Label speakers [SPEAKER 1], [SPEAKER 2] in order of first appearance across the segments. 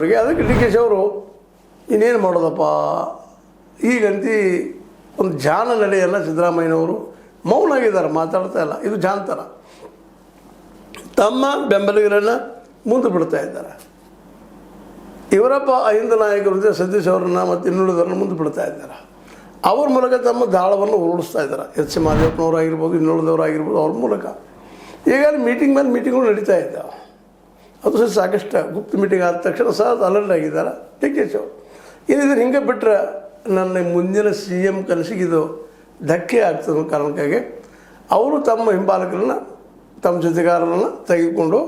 [SPEAKER 1] ಅದಕ್ಕೆ D K she ಅವರು ಇನ್ನೇನು ಮಾಡೋದಪ್ಪ ಈಗಂತಿ ಒಂದು ಜಾನ ನಡೆಯಲ್ಲ. ಸಿದ್ದರಾಮಯ್ಯನವರು ಮೌನ ಆಗಿದ್ದಾರೆ, ಮಾತಾಡ್ತಾ ಇಲ್ಲ. ಇದು ಜಾನ್ತರ ತಮ್ಮ ಬೆಂಬಲಿಗರನ್ನು ಮುಂದೆ ಬಿಡ್ತಾ ಇದ್ದಾರೆ. ಇವರಪ್ಪ ಅಹಿಂದ ನಾಯಕರು ಸತೀಶ್ ಅವರನ್ನು ಮತ್ತು ಇನ್ನುಳಿದವರನ್ನು ಮುಂದೆ ಬಿಡ್ತಾ ಇದ್ದಾರೆ. ಅವ್ರ ಮೂಲಕ ತಮ್ಮ ದಾಳವನ್ನು ಉರುಳಿಸ್ತಾ ಇದ್ದಾರೆ. ಎಚ್ ಸಿ ಮಾದೇವಪ್ಪನವರು ಆಗಿರ್ಬೋದು, ಇನ್ನುಳಿದವರು ಆಗಿರ್ಬೋದು, ಅವ್ರ ಮೂಲಕ ಈಗ ಮೀಟಿಂಗ್ ಮೇಲೆ ಮೀಟಿಂಗ್ಗಳು ನಡೀತಾ ಇದ್ದಾವೆ. ಅದು ಸಾಕಷ್ಟು ಗುಪ್ತ ಮೀಟಿಂಗ್ ಆದ ತಕ್ಷಣ ಸಹ ಅಲರ್ಟ್ ಆಗಿದ್ದಾರೆ ಡಿ ಕೆ ಶಿ ಅವರು. ಇದನ್ನು ಹಿಂಗೆ ಬಿಟ್ಟರೆ ನನ್ನ ಮುಂದಿನ ಸಿ ಎಮ್ ಕನಸಿಗಿದು ಧಕ್ಕೆ ಆಗ್ತದೆ ಕಾರಣಕ್ಕಾಗಿ ಅವರು ತಮ್ಮ ಹಿಂಬಾಲಕರನ್ನು ತಮ್ಮ ಜೊತೆಗಾರರನ್ನು ತೆಗೆದುಕೊಂಡು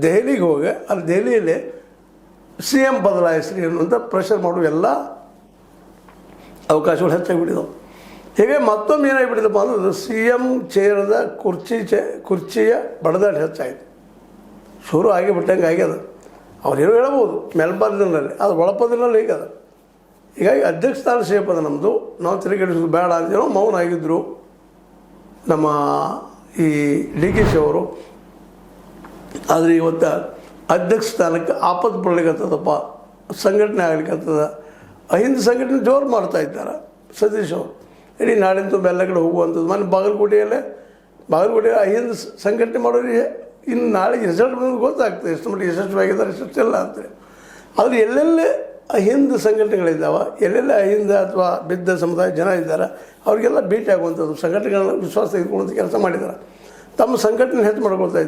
[SPEAKER 1] ದೆಹಲಿಗೆ ಹೋಗಿ ಅಲ್ಲಿ ದೆಹಲಿಯಲ್ಲಿ ಸಿ ಎಮ್ ಬದಲಾಯಿಸ್ರಿ ಅನ್ನುವಂಥ ಪ್ರೆಷರ್ ಮಾಡುವ ಎಲ್ಲ ಅವಕಾಶಗಳು ಹೆಚ್ಚಾಗಿಬಿಟ್ಟಿದ್ದವು. ಹೀಗೆ ಮತ್ತೊಮ್ಮೆ ಏನಾಗಿಬಿಟ್ಟಿದಪ್ಪ ಅಂದ್ರೆ ಸಿ ಎಮ್ ಚೇರದ ಕುರ್ಚಿಯ ಬಡದಾಟ ಹೆಚ್ಚಾಯಿತು. ಶುರು ಆಗಿಬಿಟ್ಟಂಗೆ ಆಗ್ಯದ. ಅವ್ರೇನು ಹೇಳ್ಬೋದು ಮೇಲ್ಪದಿನಲ್ಲಿ, ಅದು ಒಳಪದಿನಲ್ಲಿ ಹೀಗದ. ಹೀಗಾಗಿ ಅಧ್ಯಕ್ಷ ಸ್ಥಾನ ಸೇಫ್ ಅದ ನಮ್ಮದು. ನಾವು ತಿರುಗಿಡಿಸೋದು ಬೇಡ ಅಂತೇನೋ ಮೌನ ಆಗಿದ್ದರು ನಮ್ಮ ಈ ಡಿ ಕೆ ಶಿ ಅವರು. ಆದರೆ ಇವತ್ತು ಅಧ್ಯಕ್ಷ ಸ್ಥಾನಕ್ಕೆ ಆಪತ್ತು ಬರಲಿಕ್ಕತ್ತದಪ್ಪ, ಸಂಘಟನೆ ಆಗ್ಲಿಕ್ಕತ್ತದ. ಅಹಿಂದ ಸಂಘಟನೆ ಜೋರು ಮಾಡ್ತಾ ಇದ್ದಾರೆ ಸತೀಶ್ ಅವರು. ಇಡೀ ನಾಡಿನ ತುಂಬ ಎಲ್ಲ ಕಡೆ ಹೋಗುವಂಥದ್ದು. ಮೊನ್ನೆ ಬಾಗಲಕೋಟೆ ಅಹಿಂದ ಸಂಘಟನೆ ಮಾಡೋರಿಗೆ ಇನ್ನು ನಾಳೆಗೆ ರಿಸಲ್ಟ್ ಬಂದು ಗೊತ್ತಾಗ್ತದೆ ಎಷ್ಟು ಮಟ್ಟಿಗೆ ಯಶಸ್ವಿಯಾಗಿದ್ದಾರೆ, ಯಶಸ್ವಿಲ್ಲ ಅಂತೇಳಿ. ಆದರೆ ಎಲ್ಲೆಲ್ಲೇ ಅಹಿಂದ ಸಂಘಟನೆಗಳಿದ್ದಾವೆ, ಎಲ್ಲೆಲ್ಲ ಅಹಿಂದ ಅಥವಾ ಬಿದ್ದ ಸಮುದಾಯ ಜನ ಇದ್ದಾರೆ, ಅವರಿಗೆಲ್ಲ ಭೇಟಿ ಆಗುವಂಥದ್ದು, ಸಂಘಟನೆಗಳನ್ನ ವಿಶ್ವಾಸ ತೆಗೆದುಕೊಳ್ಳುವಂಥ ಕೆಲಸ ಮಾಡಿದ್ದಾರೆ. ತಮ್ಮ ಸಂಘಟನೆ ಹೆಚ್ಚು ಮಾಡ್ಕೊಳ್ತಾ ಇದ್ದಾರೆ.